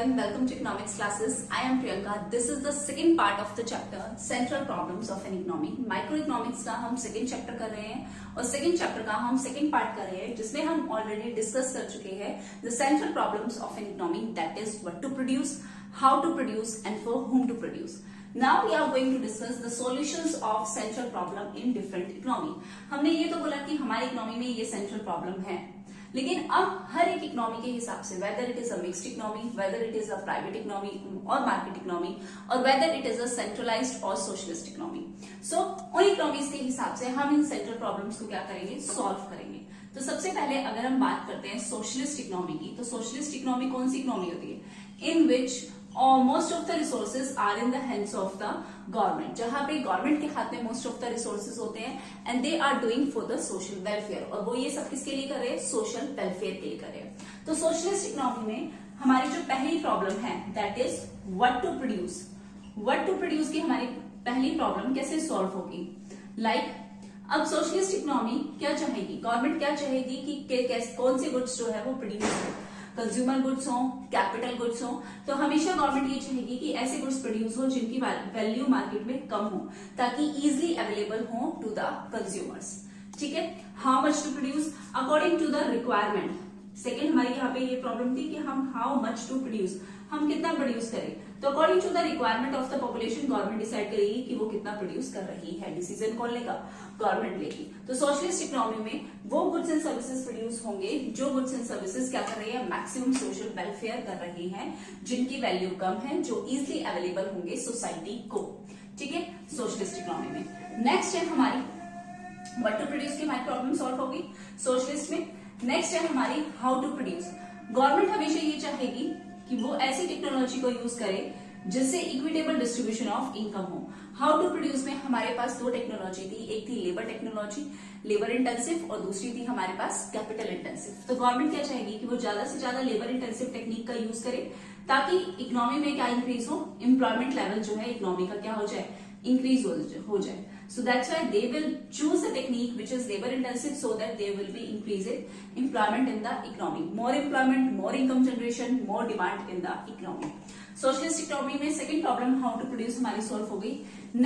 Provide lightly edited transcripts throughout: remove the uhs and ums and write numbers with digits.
everyone, welcome to economics classes. I am Priyanka. This is the second part of the chapter Central Problems of an Economy. Microeconomics का हम second chapter कर रहे हैं और second chapter का हम second part कर रहे हैं जिसमें हम already discuss कर चुके हैं the central problems of an economy, that is what to produce, how to produce and for whom to produce. Now we are going to discuss the solutions of central problem in different economy. हमने ये तो बोला कि हमारी economy में ये central problem है, लेकिन अब हर एक इकोनॉमी के हिसाब से whether it is a mixed economy, whether it is a private economy और मार्केट इकोनॉमी, और whether it is a centralised और सोशलिस्ट इकोनॉमी, सो उन इकोनॉमीज के हिसाब से हम इन सेंट्रल प्रॉब्लम्स को क्या करेंगे, सॉल्व करेंगे. तो सबसे पहले अगर हम बात करते हैं सोशलिस्ट इकोनॉमी की, तो सोशलिस्ट इकोनॉमी कौन सी इकोनॉमी होती है, in which most of the resources are in the hands of the government, जहां पे गवर्नमेंट के हाथ में मोस्ट ऑफ द रिसोर्सेज होते हैं and they are doing for the social welfare, और वो ये सब किसके लिए कर रहे हैं, सोशल वेलफेयर के लिए कर रहे हैं. तो सोशलिस्ट इकोनॉमी में हमारी जो पहली प्रॉब्लम है that is what to produce. What to produce की हमारी पहली प्रॉब्लम कैसे सॉल्व होगी, लाइक अब सोशलिस्ट इकोनॉमी क्या चाहेगी, गवर्नमेंट क्या चाहेगी कि कौन से गुड्स जो है वो प्रोड्यूस हो, कंज्यूमर गुड्स हो, कैपिटल गुड्स हो. तो हमेशा गवर्नमेंट ये चाहेगी कि ऐसे गुड्स प्रोड्यूस हो जिनकी वैल्यू मार्केट में कम हो ताकि इजिली अवेलेबल हो टू द कंज्यूमर्स. ठीक है, how much to produce according to the requirement. Second हमारी यहाँ पे ये प्रॉब्लम थी कि हम हाउ मच टू प्रोड्यूस, हम कितना प्रोड्यूस करें. तो according to the requirement of the population government decide करेगी कि वो कितना प्रोड्यूस कर रही है. डिसीजन कौन लेगा, गवर्नमेंट लेगी. तो सोशलिस्ट इकोनॉमी में वो गुड्स एंड सर्विसेज प्रोड्यूस होंगे जो गुड्स एंड सर्विसेज क्या कर रही है, मैक्सिमम सोशल वेलफेयर कर रही है, जिनकी वैल्यू कम है, जो इजिली अवेलेबल होंगे सोसाइटी को. ठीक है, सोशलिस्ट इकोनॉमी में. नेक्स्ट है हमारी व्हाट टू प्रोड्यूस की हमारी प्रॉब्लम सॉल्व होगी सोशलिस्ट में. नेक्स्ट है हमारी हाउ टू प्रोड्यूस. गवर्नमेंट हमेशा ये चाहेगी कि वो ऐसी टेक्नोलॉजी को यूज करे जिससे इक्विटेबल डिस्ट्रीब्यूशन ऑफ इनकम हो. हाउ टू प्रोड्यूस में हमारे पास दो टेक्नोलॉजी थी, एक थी लेबर टेक्नोलॉजी, लेबर इंटेंसिव, और दूसरी थी हमारे पास कैपिटल इंटेंसिव. तो गवर्नमेंट क्या चाहेगी कि वो ज्यादा से ज्यादा लेबर इंटेंसिव टेक्निक का यूज करे ताकि इकोनॉमी में क्या इंक्रीज हो, एम्प्लॉयमेंट लेवल जो है इकोनॉमी का क्या हो जाए, इंक्रीज हो जाए. So that's why they will choose a technique which is labor intensive so that they will be increasing employment in the economy. More employment, more income generation, more demand in the economy. Socialist economy में second problem how to produce हमारी solve हो गई.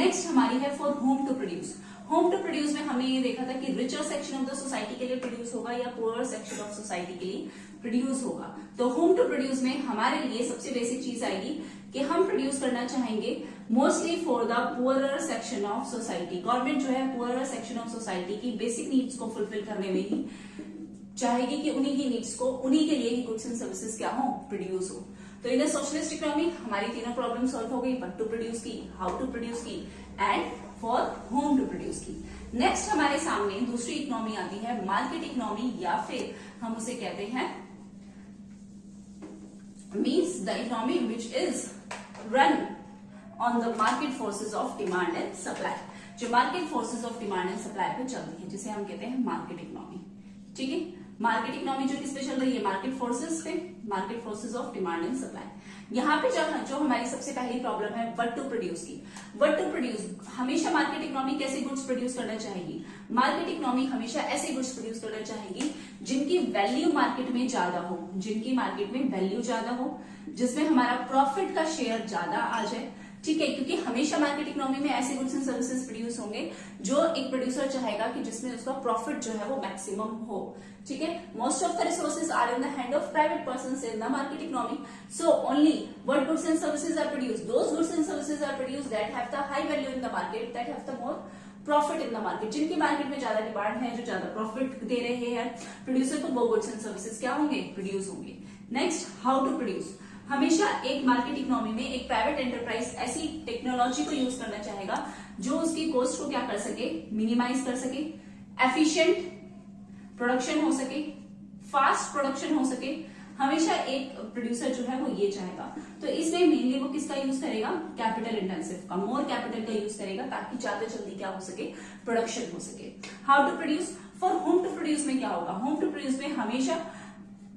Next हमारी है for whom to produce. Whom to produce में हमने ये देखा था कि richer section of the society के लिए प्रोड्यूस होगा या पुअर सेक्शन ऑफ सोसाइटी के लिए प्रोड्यूस होगा. तो होम टू प्रोड्यूस में हमारे लिए सबसे बेसिक चीज आएगी कि हम प्रोड्यूस करना चाहेंगे mostly for the poorer section of society. Government जो है पुअरर सेक्शन ऑफ सोसाइटी की बेसिक नीड्स को फुलफिल करने में ही चाहेगी कि उन्हीं की नीड्स को, उन्हीं के लिए ही गुड्स एंड सर्विसेज क्या हो, प्रोड्यूस हो. तो इन सोशलिस्ट इकोनॉमी हमारी तीनों प्रॉब्लम सॉल्व हो गई, व्हाट टू प्रोड्यूस की, हाउ टू प्रोड्यूस की and for whom to produce की. नेक्स्ट हमारे सामने दूसरी इकोनॉमी आती है मार्केट इकोनॉमी, या फिर हम उसे कहते हैं means the economy which is run on the market forces of demand and supply. जो market forces of demand and supply पे चल रही है जिसे हम कहते हैं मार्केट इकोनॉमी. ठीक है, मार्केट इकोनॉमी जो किस पे चल रही है, मार्केट फोर्सेस पे, market forces of demand and supply. यहाँ पे जो हमारी सबसे पहली प्रॉब्लम है व्हाट टू प्रोड्यूस की. व्हाट टू प्रोड्यूस, हमेशा मार्केट इकोनॉमी कैसे गुड्स प्रोड्यूस करना चाहेगी, मार्केट इकोनॉमी हमेशा ऐसे गुड्स प्रोड्यूस करना चाहेगी जिनकी वैल्यू मार्केट में ज्यादा हो, जिनकी मार्केट में वैल्यू ज्यादा हो, जिसमें हमारा प्रॉफिट का शेयर ज्यादा आ जाए. ठीक है, क्योंकि हमेशा मार्केट इकोनॉमी में ऐसे गुड्स एंड सर्विसेज प्रोड्यूस होंगे जो एक प्रोड्यूसर चाहेगा कि जिसमें उसका प्रॉफिट जो है वो मैक्सिमम हो. ठीक है, most of the resources are in the hand of private persons in the market economy. So only what goods and services are produced, those goods and services are produced that have the high value in the market, that have the more profit in the market. जिनकी market में ज्यादा demand है, जो ज्यादा profit दे रहे हैं producer को, वो गुड्स एंड सर्विसेज क्या होंगे, प्रोड्यूस होंगे. Next how to produce. हमेशा एक मार्केट इकोनॉमी में एक प्राइवेट एंटरप्राइज ऐसी टेक्नोलॉजी को यूज करना चाहेगा जो उसकी कॉस्ट को क्या कर सके, मिनिमाइज कर सके, एफिशिएंट प्रोडक्शन हो सके, फास्ट प्रोडक्शन हो सके. हमेशा एक प्रोड्यूसर जो है वो ये चाहेगा. तो इसमें मेनली वो किसका यूज करेगा, कैपिटल इंटेंसिव का, मोर कैपिटल का यूज करेगा ताकि ज्यादा जल्दी क्या हो सके, प्रोडक्शन हो सके. How to produce, for whom to produce में क्या होगा, होम टू प्रोड्यूस में हमेशा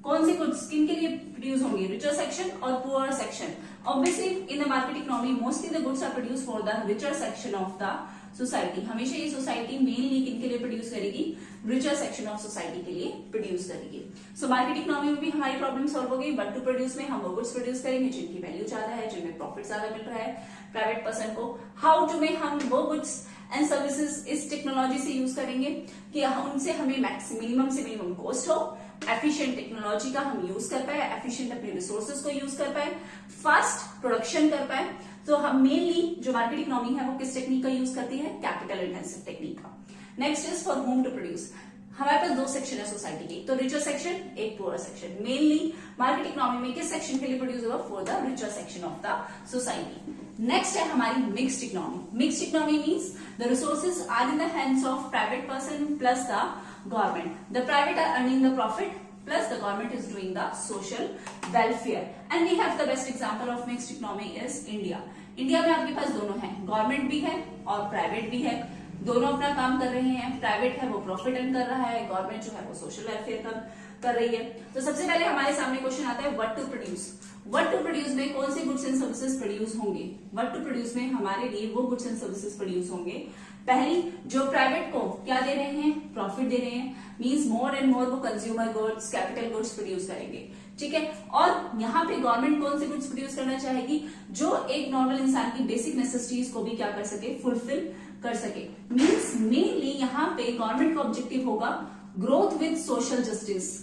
कौन से गुड्स किन के लिए प्रोड्यूस होंगे, रिचर सेक्शन और poor section. Obviously in the market economy mostly the goods are produce for the richer section of the society. हमेशा ये सोसाइटी मेनली किन के लिए प्रोड्यूस प्रोड्यूस करेगी, रिचर सेक्शन ऑफ सोसाइटी के लिए प्रोड्यूस करेगी। सो मार्केट इकोनॉमी में भी हमारी प्रॉब्लम सॉल्व हो गई। व्हाट टू प्रोड्यूस में हम वो गुड्स प्रोड्यूस करेंगे जिनकी वैल्यू ज्यादा है, जिनमें प्रॉफिट ज्यादा मिल रहा है प्राइवेट पर्सन को। हाउ टू में हम वो गुड्स एंड सर्विसेज इस टेक्नोलॉजी से यूज करेंगे कि उनसे हमें मिनिमम से मिनिमम कॉस्ट हो, एफिशिएंट टेक्नोलॉजी का हम यूज कर पाए, एफिशिएंट अपने रिसोर्सेज को यूज कर पाए, फास्ट प्रोडक्शन कर पाए। तो हम मेनली जो मार्केट इकोनॉमी है वो किस टेक्निक का यूज करती है, कैपिटल इंटेंसिव टेक्निक का। Next is for whom to produce. हमारे पास दो सेक्शन है सोसाइटी की, तो रिचर सेक्शन, एक poor section. Mainly market economy में किस सेक्शन के लिए प्रोड्यूस होगा, for the richer section of the society. Next है हमारी mixed economy. Mixed economy means the resources are in the hands of private person plus the government. The private are earning the profit plus the government is doing the social welfare, and we have the best example of mixed economy is India. India में आपके पास दोनों है, government भी है और private भी है, दोनों अपना काम कर रहे हैं। प्राइवेट है वो प्रॉफिट अर्न कर रहा है, गवर्नमेंट जो है वो सोशल वेलफेयर कर रही है। तो सबसे पहले हमारे सामने क्वेश्चन आता है what to produce. What to produce में कौन से गुड्स एंड सर्विसेज प्रोड्यूस होंगे। व्हाट टू प्रोड्यूस में हमारे लिए वो गुड्स एंड सर्विसेज प्रोड्यूस होंगे पहली जो प्राइवेट को क्या दे रहे हैं, प्रॉफिट दे रहे हैं, मींस मोर एंड मोर वो consumer goods, capital goods produce करेंगे, ठीक है। और यहाँ पे गवर्नमेंट कौन से गुड्स प्रोड्यूस करना चाहेगी, जो एक नॉर्मल इंसान की बेसिक नेसेसिटीज को भी क्या कर सके, फुलफिल कर सके। मींस मेनली यहाँ पे गवर्नमेंट का ऑब्जेक्टिव होगा growth with social justice,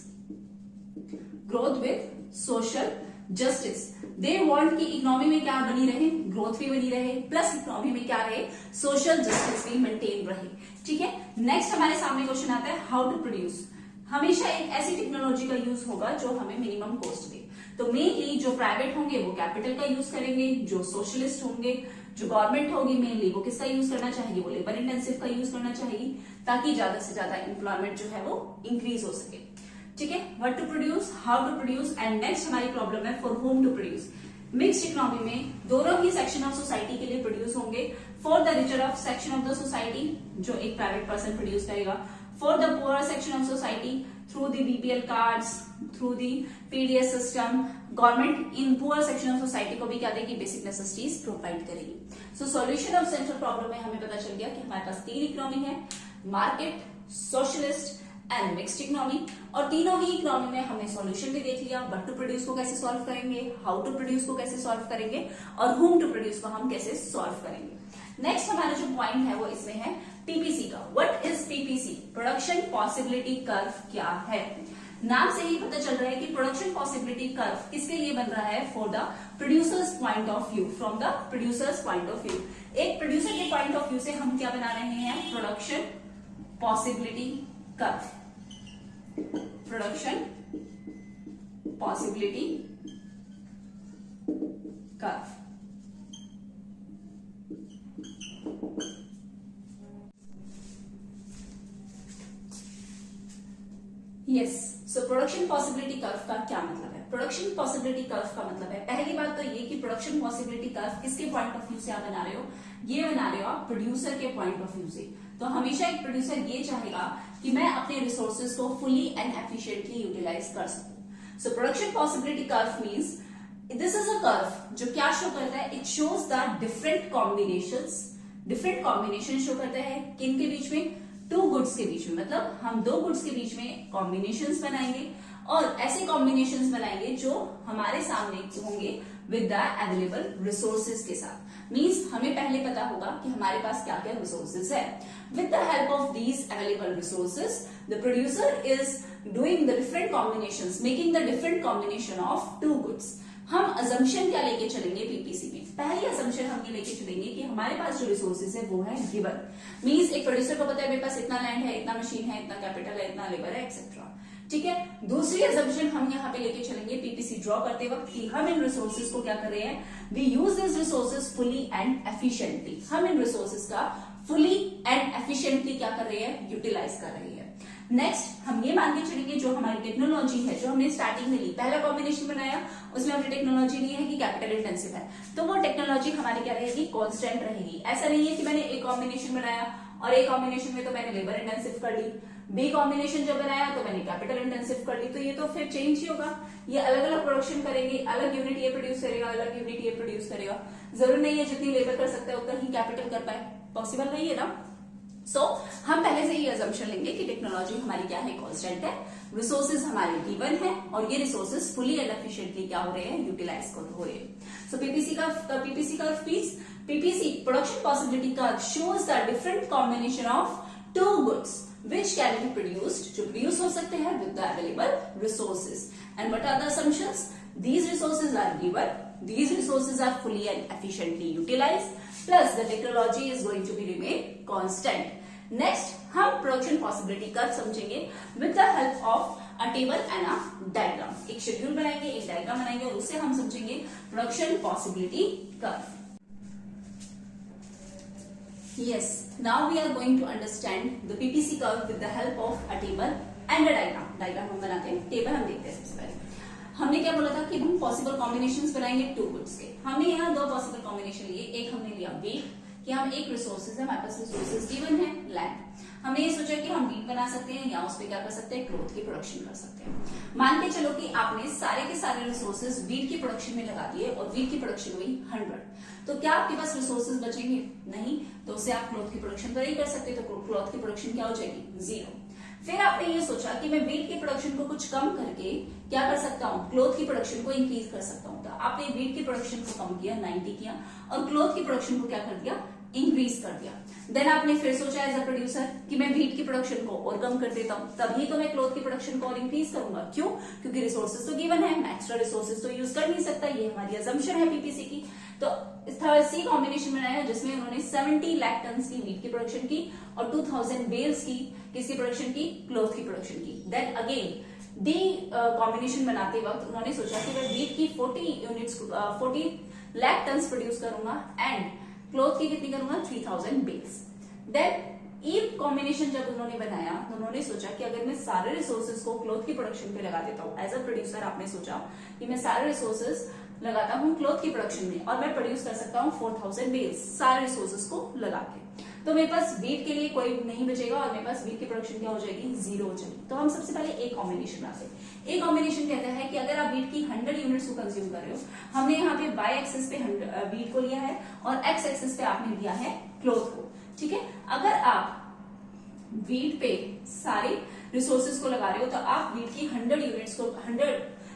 growth with social justice. They want कि इकोनॉमी में क्या बनी रहे, ग्रोथ भी बनी रहे, प्लस इकोनॉमी में क्या रहे, सोशल जस्टिस भी मेंटेन रहे, ठीक है। नेक्स्ट हमारे सामने क्वेश्चन आता है हाउ टू प्रोड्यूस। हमेशा एक ऐसी टेक्नोलॉजी का यूज होगा जो हमें मिनिमम कॉस्ट दे। तो मेनली जो प्राइवेट होंगे वो कैपिटल का यूज करेंगे, जो सोशलिस्ट होंगे, जो गवर्नमेंट होगी मेनली वो किसका यूज करना चाहेगी, वो लेबर इंटेंसिव का यूज करना चाहेगी, ताकि ज्यादा से ज्यादा एम्प्लॉयमेंट जो है वो इंक्रीज हो सके, ठीक है। What to produce, how to produce, and next हमारी प्रॉब्लम है for whom to produce. Mixed economy में दोनों ही सेक्शन ऑफ सोसाइटी के लिए प्रोड्यूस होंगे। For the richer of section of the society जो एक प्राइवेट पर्सन प्रोड्यूस करेगा, for the poor section of society through the BPL cards, through the PDS system, government इन poor section of society को भी क्या देगी, basic necessities provide करेगी। So solution of central problem में हमें पता चल गया कि हमारे पास तीन इकोनॉमी है, market, socialist and mixed economy, और तीनों ही इकोनॉमी में हमने सॉल्यूशन भी देख लिया। व्हाट टू प्रोड्यूस को कैसे सॉल्व करेंगे, हाउ टू प्रोड्यूस को कैसे सॉल्व करेंगे, और होम टू प्रोड्यूस को हम कैसे सॉल्व करेंगे। नेक्स्ट हमारा जो पॉइंट है वो इसमें है पीपीसी का। What is PPC, production possibility curve क्या है। नाम से ही पता चल रहा है कि प्रोडक्शन पॉसिबिलिटी कर्व किसके लिए बन रहा है, for the producers point of view, from the producers point of view. एक प्रोड्यूसर के पॉइंट ऑफ व्यू से हम क्या बना रहे हैं, production possibility curve, production possibility curve. Yes, so production possibility curve का क्या मतलब है। प्रोडक्शन पॉसिबिलिटी कर्व का मतलब है, पहली बात तो ये कि प्रोडक्शन पॉसिबिलिटी कर्व किसके पॉइंट ऑफ व्यू से आप बना रहे हो, ये बना रहे हो आप प्रोड्यूसर के पॉइंट ऑफ व्यू से। तो हमेशा एक प्रोड्यूसर ये चाहेगा कि मैं अपने रिसोर्सेज को फुली एंड एफिशिएंटली यूटिलाइज कर सकूं। So production possibility curve means this is a curve जो क्या शो करता है, it shows the different combinations, different combination show करता है किन के बीच में, टू गुड्स के बीच में। मतलब हम दो गुड्स के बीच में कॉम्बिनेशंस बनाएंगे और ऐसे कॉम्बिनेशंस बनाएंगे जो हमारे सामने होंगे विद द अवेलेबल रिसोर्सेज के साथ। मींस हमें पहले पता होगा कि हमारे पास क्या क्या रिसोर्सेज है। With the help of these available resources the producer is doing the different combinations, making the different combination of two goods. हम अजम्पशन क्या लेके चलेंगे पीपीसी में, पहली अजम्पशन हम ये लेके चलेंगे कि हमारे पास जो रिसोर्सेज है वो है गिवन। मींस एक प्रोड्यूसर को पता है मेरे पास इतना लैंड है, इतना मशीन है, इतना कैपिटल है, इतना लेबर है, एक्सेट्रा, ठीक है। दूसरी अजम्पशन हम यहाँ पे लेके चलेंगे पीपीसी ड्रॉ करते वक्त कि हम इन रिसोर्सेज को क्या कर रहे हैं, we use this resources fully and efficiently. हम इन रिसोर्सेज का फुली एंड एफिशिएंटली क्या कर रहे हैं, यूटिलाइज कर रहे हैं। नेक्स्ट हम ये मान के चलेंगे जो हमारी टेक्नोलॉजी है, जो हमने स्टार्टिंग में ली, पहला कॉम्बिनेशन बनाया उसमें हमने टेक्नोलॉजी ली है कि कैपिटल इंटेंसिव है, तो वो टेक्नोलॉजी हमारी क्या रहेगी, कांस्टेंट रहेगी। ऐसा नहीं है कि मैंने एक कॉम्बिनेशन बनाया और एक कॉम्बिनेशन में तो मैंने लेबर इंटेंसिव कर ली, बी कॉम्बिनेशन जो बनाया तो मैंने कैपिटल इंटेंसिव कर ली, तो ये तो फिर चेंज ही होगा। ये अलग अलग प्रोडक्शन करेंगे, अलग यूनिट ये प्रोड्यूस करेगा, अलग यूनिट ये प्रोड्यूस करेगा। जरूर नहीं है जितनी लेबर कर सकता है उतना ही कैपिटल कर पाए, पॉसिबल नहीं है ना। सो हम पहले से ही assumption लेंगे कि टेक्नोलॉजी हमारी क्या है, कांस्टेंट है, रिसोर्सेज हमारे गिवन है और ये रिसोर्सेज फुली एंड एफिशिएंटली क्या हो रहे हैं, यूटिलाइज हो रहे हैं। So PPC curve please. PPC production possibility curve shows the different combination of two goods which can be produced, जो produce हो सकते हैं with the available resources. And what are the assumptions? These resources are given, these resources are fully and efficiently utilized, plus the technology is going to be remain constant. Next, हम production possibility curve समझेंगे with the help of a table and a diagram. एक schedule बनाएंगे, एक diagram बनाएंगे और उससे हम समझेंगे production possibility curve. Yes, now we are going to understand the PPC curve with the help of a table and a diagram. Diagram हम बनाते हैं, table हम देखते हैं सबसे पहले। हमने क्या बोला था कि हम पॉसिबल कॉम्बिनेशंस बनाएंगे टू गुड्स के। हमने यहाँ दो पॉसिबल कॉम्बिनेशन लिए, एक हमने लिया वीट कि हम एक रिसोर्सेज है, हमारे पास रिसोर्सेज गिवन है लैंड। हमने ये सोचा कि हम वीट बना सकते हैं या उस पर क्या कर सकते हैं, क्लोथ की प्रोडक्शन कर सकते हैं। मान के चलो कि आपने सारे के सारे रिसोर्सेज वीट की प्रोडक्शन में लगा दिए और वीट की प्रोडक्शन हुई 100, तो क्या आपके पास रिसोर्सेज बचेंगे? नहीं, तो उससे आप क्लोथ की प्रोडक्शन तो नहीं कर सकते, तो क्लोथ की प्रोडक्शन क्या हो जाएगी, 0। फिर आपने ये सोचा कि मैं वीट की प्रोडक्शन को कुछ कम करके क्या कर सकता हूँ, क्लोथ की प्रोडक्शन को इंक्रीज कर सकता हूँ। तो आपने वीट की प्रोडक्शन को कम किया, 90 किया, और क्लोथ की प्रोडक्शन को क्या कर दिया, इंक्रीज कर दिया। देन आपने फिर सोचा एज अ प्रोड्यूसर कि मैं वीट की प्रोडक्शन को और कम कर देता हूँ, तभी तो मैं क्लोथ की प्रोडक्शन को और इंक्रीज करूंगा। क्यों? क्योंकि रिसोर्सेज तो गिवन है, मैं एक्स्ट्रा रिसोर्सेज तो यूज कर नहीं सकता। ये हमारी असम्पशन है पीपीसी की। तो थर्ड सी कॉम्बिनेशन बनाया जिसमें उन्होंने 70 लाख टन की वीट की प्रोडक्शन की और 2000 बेल्स की किसकी प्रोडक्शन की, क्लोथ की प्रोडक्शन की। देन अगेन डी कॉम्बिनेशन बनाते वक्त उन्होंने सोचा कि मैं वीट की 40 लाख टन प्रोड्यूस करूंगा एंड क्लोथ की कितनी करूंगा, 3000 बेल्स। देन ई कॉम्बिनेशन जब उन्होंने बनाया तो उन्होंने सोचा कि अगर मैं सारे रिसोर्सेज को क्लोथ की प्रोडक्शन पे लगा देता हूँ, एज अ प्रोड्यूसर आपने सोचा कि मैं सारे रिसोर्सेज लगाता हूँ क्लोथ की प्रोडक्शन में और मैं प्रोड्यूस कर सकता हूँ 4000 बेल्स सारे रिसोर्सेज को लगा के, तो मेरे पास वीट के लिए कोई नहीं बचेगा और मेरे पास वीट की प्रोडक्शन क्या हो जाएगी, 0 हो जाएगी। तो हम सबसे पहले एक कॉम्बिनेशन बनाते हैं। एक कॉम्बिनेशन कहता है कि अगर आप वीट की 100 यूनिट्स को कंज्यूम कर रहे हो, हमने यहाँ पे वाई एक्सिस पे वीट को लिया है और एक्स एक्सिस पे आपने लिया है क्लोथ को। ठीक है, अगर आप वीट पे सारे रिसोर्सेज को लगा रहे हो तो आप वीट की 100 यूनिट्स को 100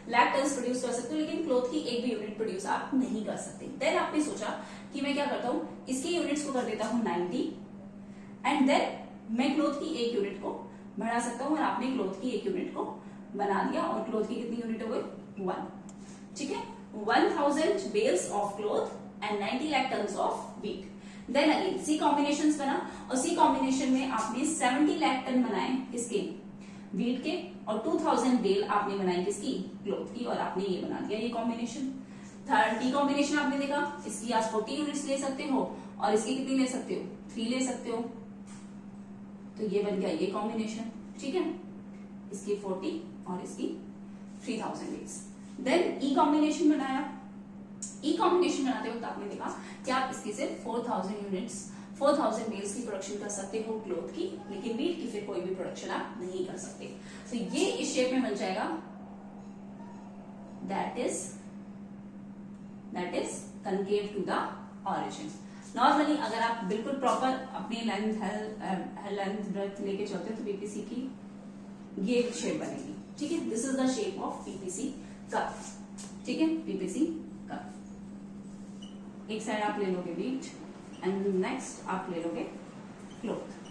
लाख टन प्रोड्यूस कर सकते हो, लेकिन क्लोथ की एक भी यूनिट प्रोड्यूस आप नहीं कर सकते। देन आपने सोचा कि मैं क्या करता हूँ, इसकी यूनिट्स को कर देता हूँ 90 एंड देन मैं क्लोथ की एक यूनिट को बढ़ा सकता हूँ और आपने क्लोथ की एक यूनिट को बना दिया और क्लोथ की कितनी यूनिट हो गई, 1। ठीक है, 1000 bales of cloth and 90 lakh ton of wheat. Then again C combination बना और सी कॉम्बिनेशन में आपने 70 लाख टन बनाए किसके, वीट के, और 2000 बेल आपने बनाई किसकी, क्लोथ की, और आपने ये बना दिया ये कॉम्बिनेशन। थर्ड टी कॉम्बिनेशन आपने देखा, इसकी आप 40 यूनिट्स ले सकते हो और इसकी कितनी ले सकते हो, 3 ले सकते हो, तो ये बन गया ये कॉम्बिनेशन। ठीक है, इसकी 40 और इसकी 3000 बेल्स। देन ई कॉम्बिनेशन बनाया। ई कॉम्बिनेशन बनाते वक्त आपने देखा कि आप इसकी सिर्फ 4000 बेल्स की प्रोडक्शन कर सकते हो क्लोथ की, लेकिन वीट की फिर कोई भी प्रोडक्शन आप नहीं कर सकते। तो ये इस शेप में बन जाएगा, that is concave to the origin. Normally अगर आप बिल्कुल प्रॉपर अपनी लेंथ ब्रेथ लेके चलते हो तो पीपीसी की ये शेप बनेगी। ठीक है, this is the shape of PPC curve. ठीक है, पीपीसी कर्व। एक साइड आप ले लोगे वीट एंड नेक्स्ट आप ले लोगे क्लोथ।